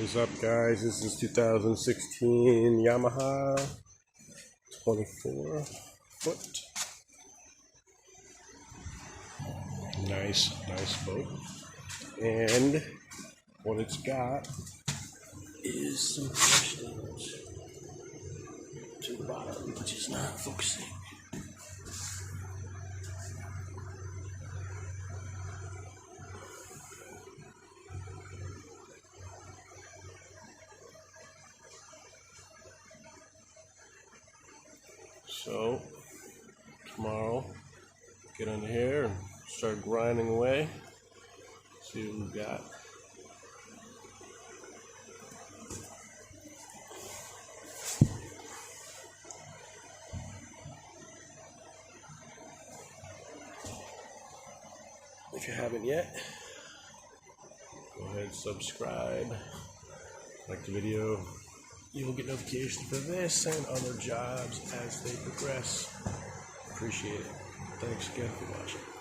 What is up, guys? This is 2016 Yamaha 24 foot. Nice boat. And what it's got is some questions to the bottom, which is not focusing. So tomorrow, get under here and start grinding away. See what we've got. If you haven't yet, go ahead and subscribe, like the video. You will get notifications for this and other jobs as they progress. Appreciate it. Thanks again for watching.